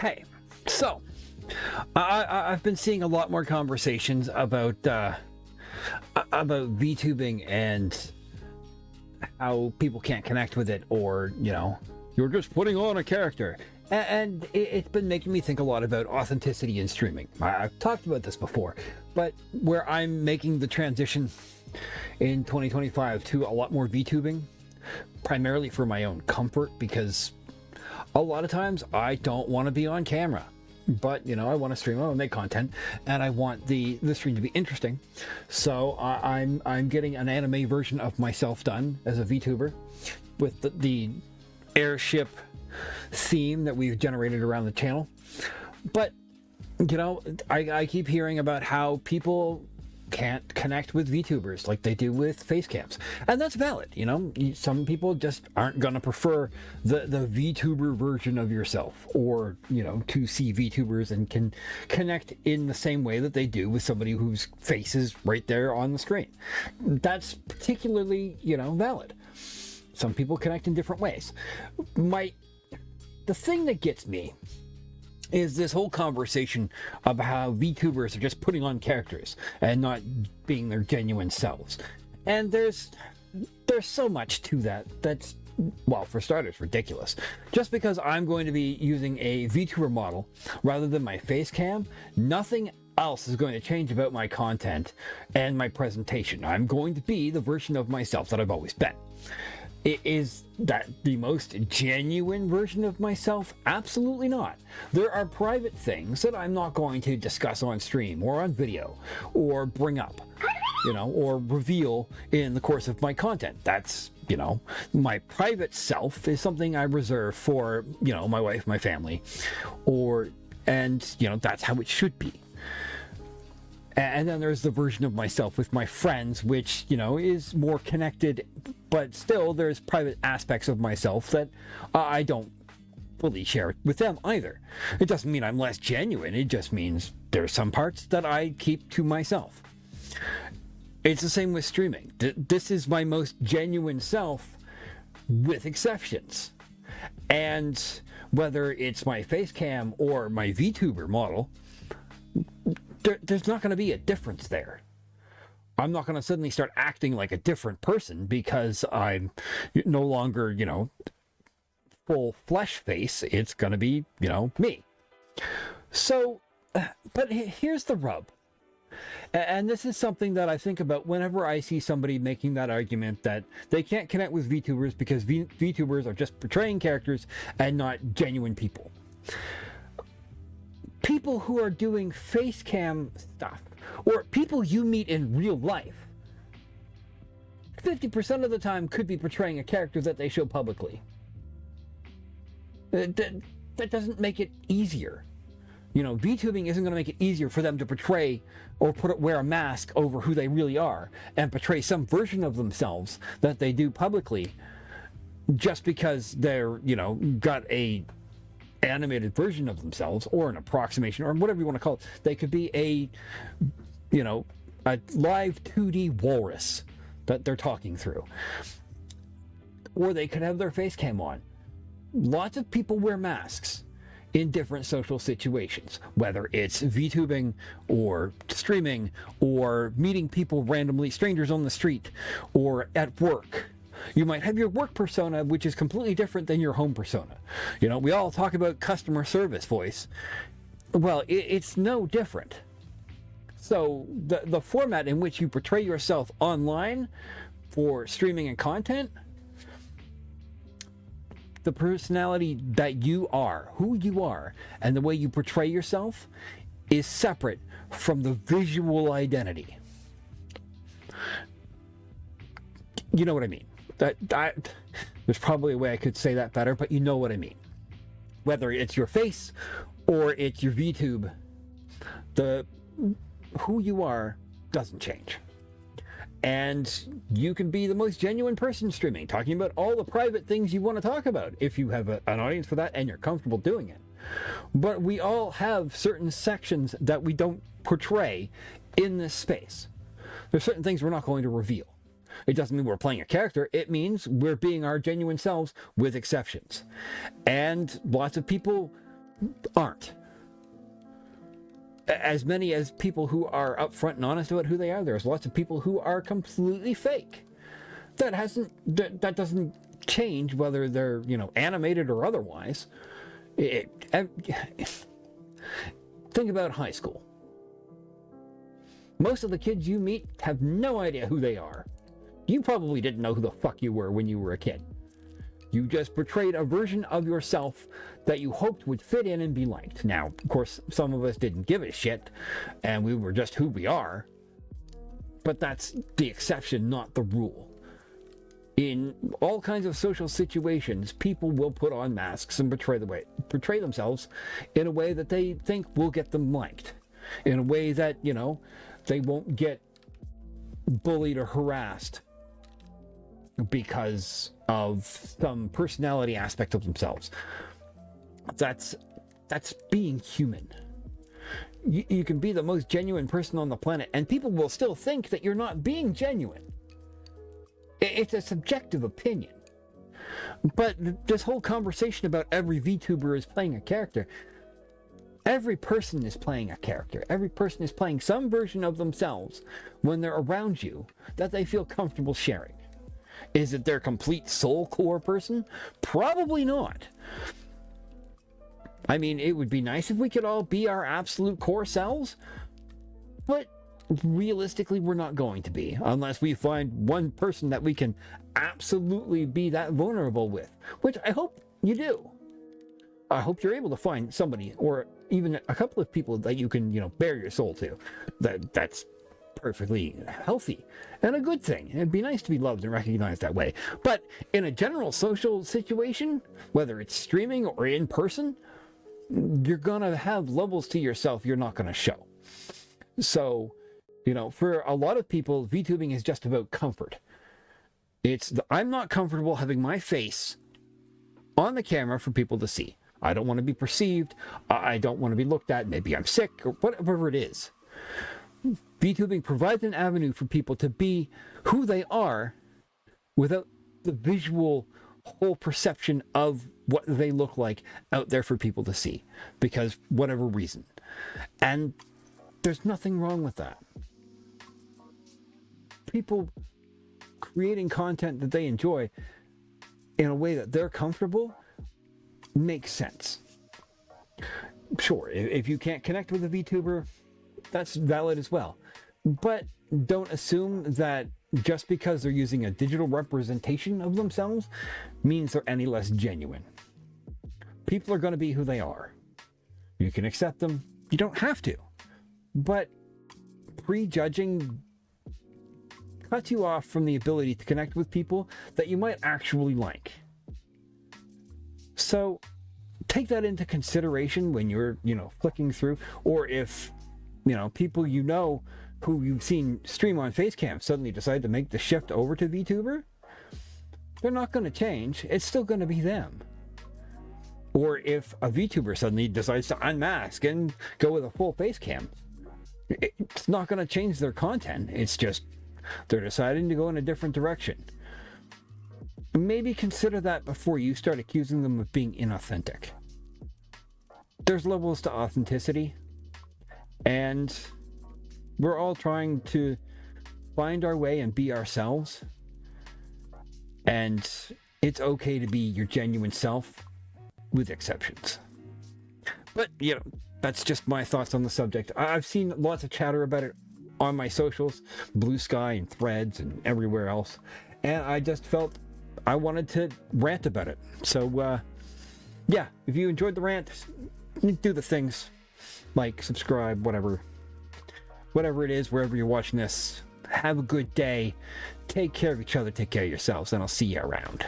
Hey, so I've been seeing a lot more conversations about VTubing and how people can't connect with it, or you're just putting on a character. And it's been making me think a lot about authenticity in streaming. I've talked about this before, but where I'm making the transition in 2025 to a lot more VTubing, primarily for my own comfort, because a lot of times I don't want to be on camera, but I want to stream, I want to make content, and I want the stream to be interesting. So I'm getting an anime version of myself done as a VTuber with the airship theme that we've generated around the channel. But I keep hearing about how people can't connect with VTubers like they do with face cams, and that's valid. Some people just aren't gonna prefer the VTuber version of yourself, or to see VTubers and can connect in the same way that they do with somebody whose face is right there on the screen. That's particularly valid. Some people connect in different ways. The thing that gets me is this whole conversation about how VTubers are just putting on characters and not being their genuine selves. And there's so much to that that's, well, for starters, ridiculous. Just because I'm going to be using a VTuber model rather than my face cam, nothing else is going to change about my content and my presentation. I'm going to be the version of myself that I've always been. Is that the most genuine version of myself? Absolutely not. There are private things that I'm not going to discuss on stream or on video or bring up, or reveal in the course of my content. That's, my private self is something I reserve for, my wife, my family, and that's how it should be. And then there's the version of myself with my friends, which, is more connected, but still there's private aspects of myself that I don't fully share with them either. It doesn't mean I'm less genuine. It just means there's some parts that I keep to myself. It's the same with streaming. This is my most genuine self, with exceptions. And whether it's my face cam or my VTuber model, there's not going to be a difference there. I'm not going to suddenly start acting like a different person because I'm no longer, full flesh face. It's going to be, me. So, but here's the rub. And this is something that I think about whenever I see somebody making that argument that they can't connect with VTubers because VTubers are just portraying characters and not genuine people. People who are doing face cam stuff, or people you meet in real life, 50% of the time could be portraying a character that they show publicly. That doesn't make it easier. VTubing isn't going to make it easier for them to portray or wear a mask over who they really are and portray some version of themselves that they do publicly just because they're, got a animated version of themselves, or an approximation, or whatever you want to call it. They could be a live 2D walrus that they're talking through, or they could have their face cam on. Lots of people wear masks in different social situations, whether it's VTubing or streaming or meeting people randomly, strangers on the street, or at work. You might have your work persona, which is completely different than your home persona. We all talk about customer service voice. Well, it's no different. So the format in which you portray yourself online for streaming and content, the personality that you are, who you are, and the way you portray yourself is separate from the visual identity. You know what I mean? There's probably a way I could say that better, but you know what I mean. Whether it's your face or it's your VTube, who you are doesn't change. And you can be the most genuine person streaming, talking about all the private things you want to talk about if you have an audience for that and you're comfortable doing it. But we all have certain sections that we don't portray in this space. There's certain things we're not going to reveal. It doesn't mean we're playing a character. It means we're being our genuine selves, with exceptions. And lots of people aren't. As many as people who are upfront and honest about who they are, there's lots of people who are completely fake. That doesn't change whether they're, animated or otherwise. Think about high school. Most of the kids you meet have no idea who they are. You probably didn't know who the fuck you were when you were a kid. You just portrayed a version of yourself that you hoped would fit in and be liked. Now, of course, some of us didn't give a shit, and we were just who we are. But that's the exception, not the rule. In all kinds of social situations, people will put on masks and portray themselves in a way that they think will get them liked. In a way that, they won't get bullied or harassed because of some personality aspect of themselves. That's being human. You can be the most genuine person on the planet, and people will still think that you're not being genuine. It's a subjective opinion. But this whole conversation about every VTuber is playing a character, every person is playing a character. Every person is playing some version of themselves when they're around you that they feel comfortable sharing. Is it their complete soul core person? Probably not. I mean, it would be nice if we could all be our absolute core selves, but realistically, we're not going to be, unless we find one person that we can absolutely be that vulnerable with, which I hope you do. I hope you're able to find somebody, or even a couple of people that you can, bare your soul to. That's perfectly healthy and a good thing. It'd be nice to be loved and recognized that way. But in a general social situation, whether it's streaming or in person, you're gonna have levels to yourself you're not gonna show. So, for a lot of people, VTubing is just about comfort. I'm not comfortable having my face on the camera for people to see. I don't want to be perceived. I don't want to be looked at. Maybe I'm sick or whatever it is. VTubing provides an avenue for people to be who they are without the visual whole perception of what they look like out there for people to see, because whatever reason. And there's nothing wrong with that. People creating content that they enjoy in a way that they're comfortable makes sense. Sure, if you can't connect with a VTuber, that's valid as well. But don't assume that just because they're using a digital representation of themselves means they're any less genuine. People are going to be who they are. You can accept them. You don't have to. But prejudging cuts you off from the ability to connect with people that you might actually like. So take that into consideration when you're, flicking through, or if, people who you've seen stream on Facecam suddenly decide to make the shift over to VTuber, they're not going to change. It's still going to be them. Or if a VTuber suddenly decides to unmask and go with a full Facecam, it's not going to change their content. It's just they're deciding to go in a different direction. Maybe consider that before you start accusing them of being inauthentic. There's levels to authenticity, and we're all trying to find our way and be ourselves. And it's okay to be your genuine self, with exceptions. But, that's just my thoughts on the subject. I've seen lots of chatter about it on my socials, Blue Sky and Threads and everywhere else. And I just felt I wanted to rant about it. So, if you enjoyed the rant, do the things. Like, subscribe, whatever it is, wherever you're watching this. Have a good day. Take care of each other. Take care of yourselves. And I'll see you around.